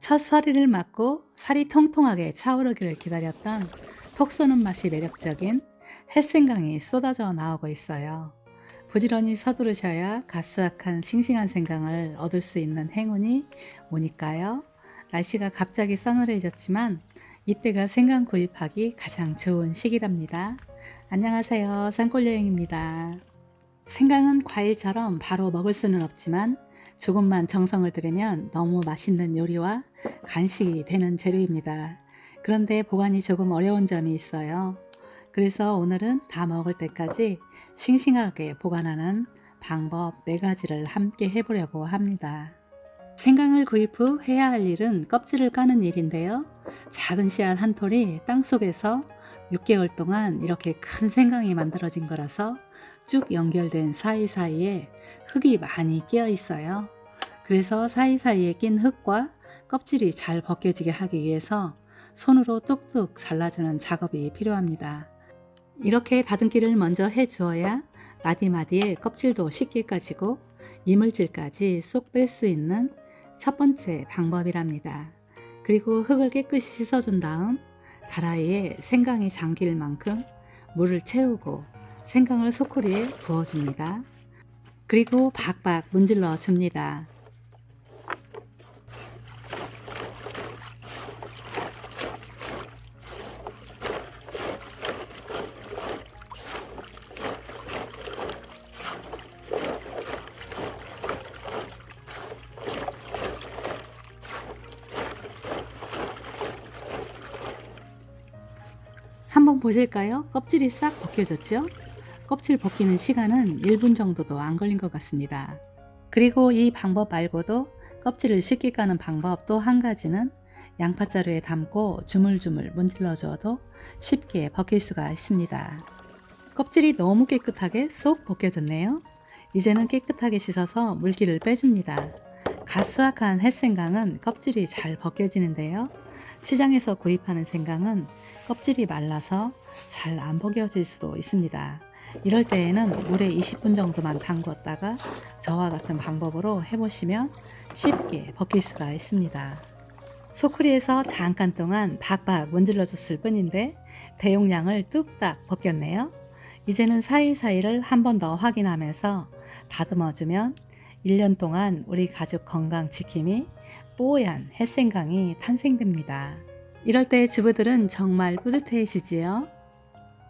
첫 서리를 맞고 살이 통통하게 차오르기를 기다렸던 톡 쏘는 맛이 매력적인 햇생강이 쏟아져 나오고 있어요. 부지런히 서두르셔야 가스악한 싱싱한 생강을 얻을 수 있는 행운이 오니까요. 날씨가 갑자기 싸늘해졌지만 이때가 생강 구입하기 가장 좋은 시기랍니다. 안녕하세요, 산골여행입니다. 생강은 과일처럼 바로 먹을 수는 없지만 조금만 정성을 들이면 너무 맛있는 요리와 간식이 되는 재료입니다. 그런데 보관이 조금 어려운 점이 있어요. 그래서 오늘은 다 먹을 때까지 싱싱하게 보관하는 방법 4가지를 함께 해보려고 합니다. 생강을 구입 후 해야 할 일은 껍질을 까는 일인데요. 작은 씨앗 한 톨이 땅속에서 6개월 동안 이렇게 큰 생강이 만들어진 거라서 쭉 연결된 사이사이에 흙이 많이 끼어 있어요. 그래서 사이사이에 낀 흙과 껍질이 잘 벗겨지게 하기 위해서 손으로 뚝뚝 잘라주는 작업이 필요합니다. 이렇게 다듬기를 먼저 해 주어야 마디마디에 껍질도 쉽게 까지고 이물질까지 쏙 뺄 수 있는 첫 번째 방법이랍니다. 그리고 흙을 깨끗이 씻어준 다음 다라이에 생강이 잠길 만큼 물을 채우고 생강을 소쿠리에 부어줍니다. 그리고 박박 문질러 줍니다. 한번 보실까요? 껍질이 싹 벗겨졌죠? 껍질 벗기는 시간은 1분 정도도 안 걸린 것 같습니다. 그리고 이 방법 말고도 껍질을 쉽게 까는 방법 또 한 가지는 양파자루에 담고 주물주물 문질러 줘도 쉽게 벗길 수가 있습니다. 껍질이 너무 깨끗하게 쏙 벗겨졌네요. 이제는 깨끗하게 씻어서 물기를 빼줍니다. 가수악한 햇생강은 껍질이 잘 벗겨지는데요. 시장에서 구입하는 생강은 껍질이 말라서 잘 안 벗겨질 수도 있습니다. 이럴 때에는 물에 20분 정도만 담궜다가 저와 같은 방법으로 해보시면 쉽게 벗길 수가 있습니다. 소쿠리에서 잠깐 동안 박박 문질러 줬을 뿐인데 대용량을 뚝딱 벗겼네요. 이제는 사이사이를 한 번 더 확인하면서 다듬어 주면 1년 동안 우리 가족 건강 지킴이 뽀얀 햇생강이 탄생됩니다. 이럴 때 주부들은 정말 뿌듯해지지요.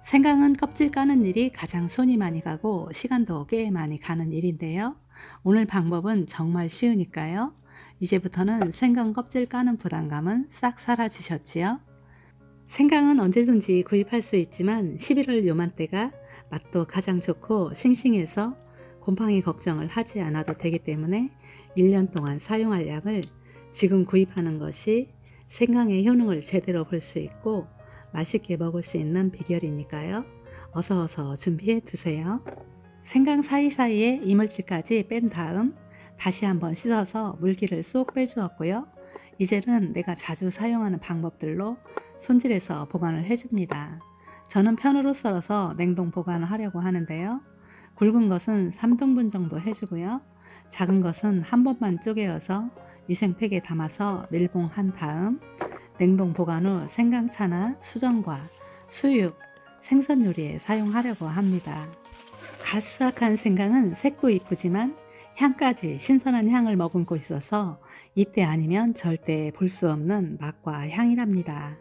생강은 껍질 까는 일이 가장 손이 많이 가고 시간도 꽤 많이 가는 일인데요. 오늘 방법은 정말 쉬우니까요. 이제부터는 생강 껍질 까는 부담감은 싹 사라지셨지요. 생강은 언제든지 구입할 수 있지만 11월 요맘때가 맛도 가장 좋고 싱싱해서 곰팡이 걱정을 하지 않아도 되기 때문에 1년 동안 사용할 양을 지금 구입하는 것이 생강의 효능을 제대로 볼 수 있고 맛있게 먹을 수 있는 비결이니까요. 어서 준비해 두세요. 생강 사이사이에 이물질까지 뺀 다음 다시 한번 씻어서 물기를 쏙 빼주었고요. 이제는 내가 자주 사용하는 방법들로 손질해서 보관을 해줍니다. 저는 편으로 썰어서 냉동 보관을 하려고 하는데요. 굵은 것은 3등분 정도 해주고요. 작은 것은 한 번만 쪼개어서 위생팩에 담아서 밀봉한 다음 냉동 보관 후 생강차나 수정과 수육, 생선 요리에 사용하려고 합니다. 가수악한 생강은 색도 이쁘지만 향까지 신선한 향을 머금고 있어서 이때 아니면 절대 볼 수 없는 맛과 향이랍니다.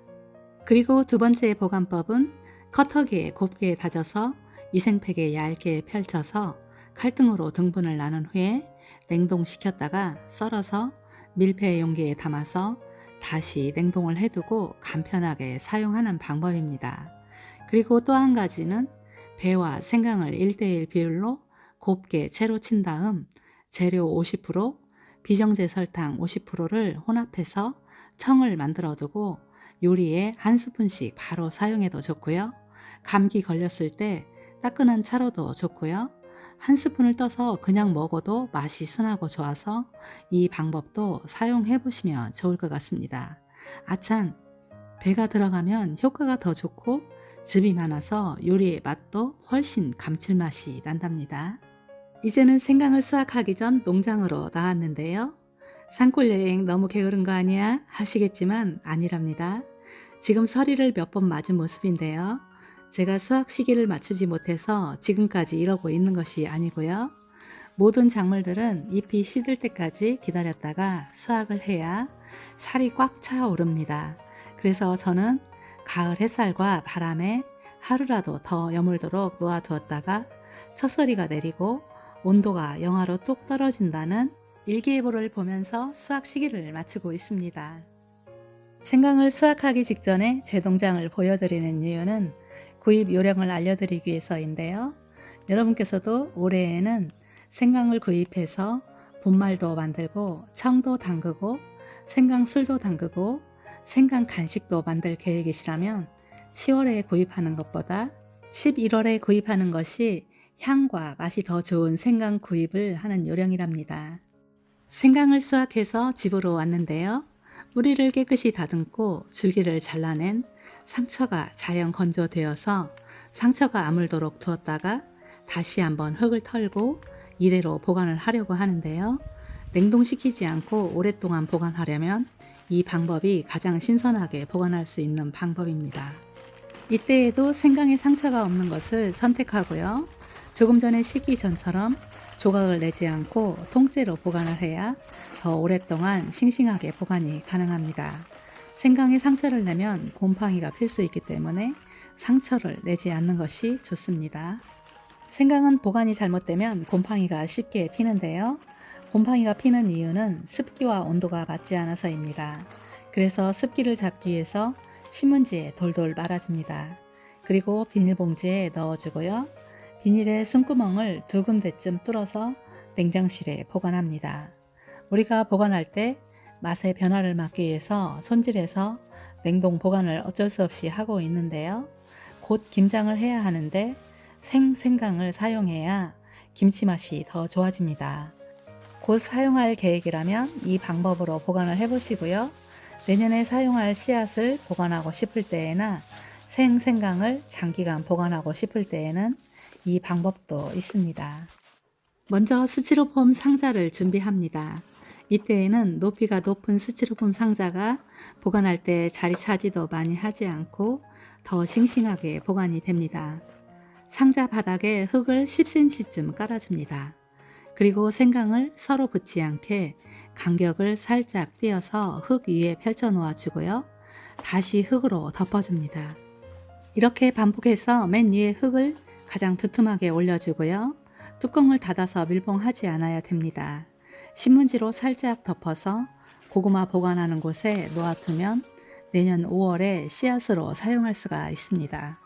그리고 두 번째 보관법은 커터기에 곱게 다져서 위생팩에 얇게 펼쳐서 칼등으로 등분을 나눈 후에 냉동시켰다가 썰어서 밀폐 용기에 담아서 다시 냉동을 해두고 간편하게 사용하는 방법입니다. 그리고 또 한 가지는 배와 생강을 1:1 비율로 곱게 채로 친 다음 재료 50%, 비정제 설탕 50%를 혼합해서 청을 만들어 두고 요리에 한 스푼씩 바로 사용해도 좋고요. 감기 걸렸을 때 따끈한 차로도 좋고요. 한 스푼을 떠서 그냥 먹어도 맛이 순하고 좋아서 이 방법도 사용해 보시면 좋을 것 같습니다. 아참, 배가 들어가면 효과가 더 좋고 즙이 많아서 요리의 맛도 훨씬 감칠맛이 난답니다. 이제는 생강을 수확하기 전 농장으로 나왔는데요. 산골 여행 너무 게으른 거 아니야? 하시겠지만 아니랍니다. 지금 서리를 몇 번 맞은 모습인데요. 제가 수확 시기를 맞추지 못해서 지금까지 이러고 있는 것이 아니고요. 모든 작물들은 잎이 시들 때까지 기다렸다가 수확을 해야 살이 꽉 차 오릅니다. 그래서 저는 가을 햇살과 바람에 하루라도 더 여물도록 놓아두었다가 첫서리가 내리고 온도가 영하로 뚝 떨어진다는 일기예보를 보면서 수확 시기를 맞추고 있습니다. 생강을 수확하기 직전에 제 동장을 보여드리는 이유는 구입 요령을 알려드리기 위해서인데요. 여러분께서도 올해에는 생강을 구입해서 분말도 만들고 청도 담그고 생강술도 담그고 생강 간식도 만들 계획이시라면 10월에 구입하는 것보다 11월에 구입하는 것이 향과 맛이 더 좋은 생강 구입을 하는 요령이랍니다. 생강을 수확해서 집으로 왔는데요. 뿌리를 깨끗이 다듬고 줄기를 잘라낸 상처가 자연 건조되어서 상처가 아물도록 두었다가 다시 한번 흙을 털고 이대로 보관을 하려고 하는데요. 냉동시키지 않고 오랫동안 보관하려면 이 방법이 가장 신선하게 보관할 수 있는 방법입니다. 이때에도 생강에 상처가 없는 것을 선택하고요. 조금 전에 식기 전처럼 조각을 내지 않고 통째로 보관을 해야 더 오랫동안 싱싱하게 보관이 가능합니다. 생강에 상처를 내면 곰팡이가 필 수 있기 때문에 상처를 내지 않는 것이 좋습니다. 생강은 보관이 잘못되면 곰팡이가 쉽게 피는데요. 곰팡이가 피는 이유는 습기와 온도가 맞지 않아서입니다. 그래서 습기를 잡기 위해서 신문지에 돌돌 말아줍니다. 그리고 비닐봉지에 넣어주고요. 비닐의 숨구멍을 2군데쯤 뚫어서 냉장실에 보관합니다. 우리가 보관할 때 맛의 변화를 막기 위해서 손질해서 냉동 보관을 어쩔 수 없이 하고 있는데요. 곧 김장을 해야 하는데 생강을 사용해야 김치 맛이 더 좋아집니다. 곧 사용할 계획이라면 이 방법으로 보관을 해보시고요. 내년에 사용할 씨앗을 보관하고 싶을 때에나 생강을 장기간 보관하고 싶을 때에는 이 방법도 있습니다. 먼저 스티로폼 상자를 준비합니다. 이때에는 높이가 높은 스티로폼 상자가 보관할 때 자리 차지도 많이 하지 않고 더 싱싱하게 보관이 됩니다. 상자 바닥에 흙을 10cm쯤 깔아줍니다. 그리고 생강을 서로 붙지 않게 간격을 살짝 띄어서 흙 위에 펼쳐 놓아 주고요. 다시 흙으로 덮어줍니다. 이렇게 반복해서 맨 위에 흙을 가장 두툼하게 올려주고요. 뚜껑을 닫아서 밀봉하지 않아야 됩니다. 신문지로 살짝 덮어서 고구마 보관하는 곳에 놓아두면 내년 5월에 씨앗으로 사용할 수가 있습니다.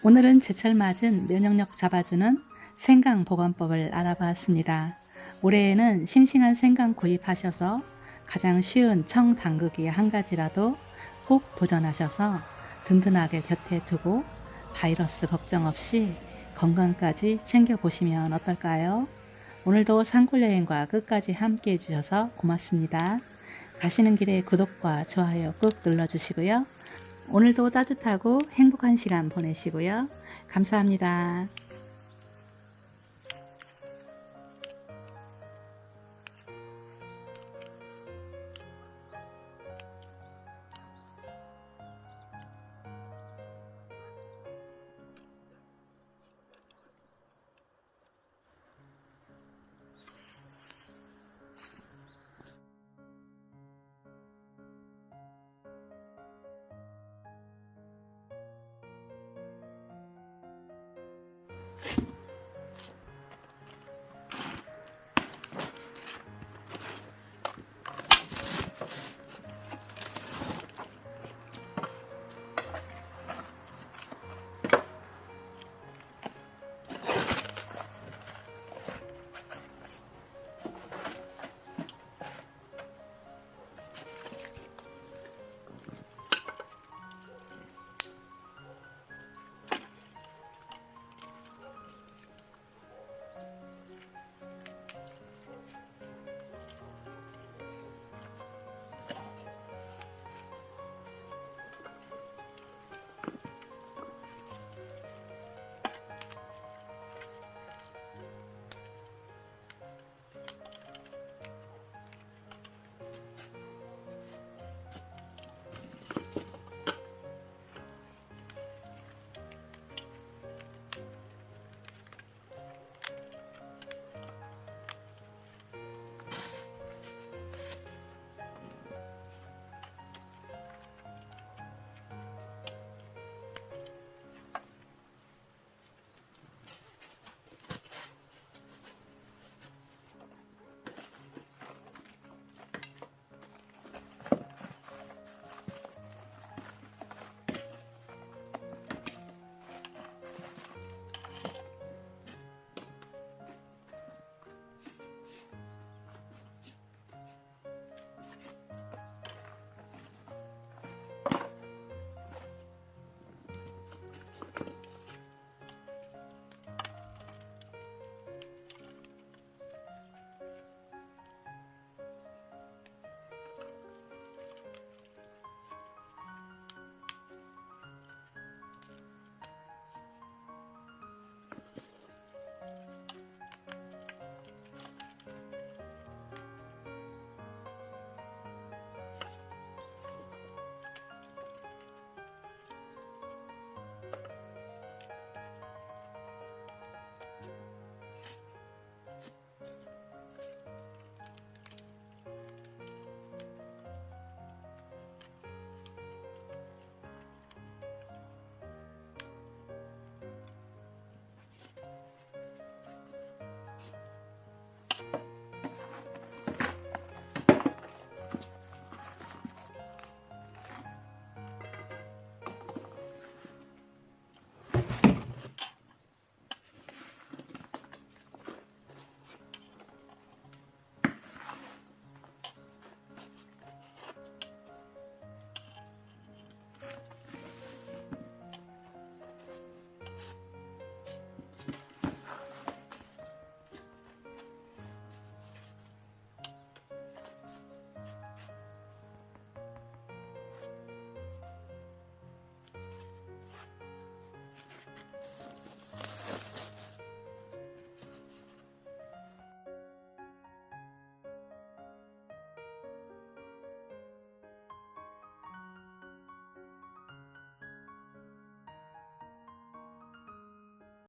오늘은 제철 맞은 면역력 잡아주는 생강 보관법을 알아봤습니다. 올해에는 싱싱한 생강 구입하셔서 가장 쉬운 청 담그기 한 가지라도 꼭 도전하셔서 든든하게 곁에 두고 바이러스 걱정 없이 건강까지 챙겨보시면 어떨까요? 오늘도 산골 여행과 끝까지 함께 해주셔서 고맙습니다. 가시는 길에 구독과 좋아요 꾹 눌러주시고요. 오늘도 따뜻하고 행복한 시간 보내시고요. 감사합니다.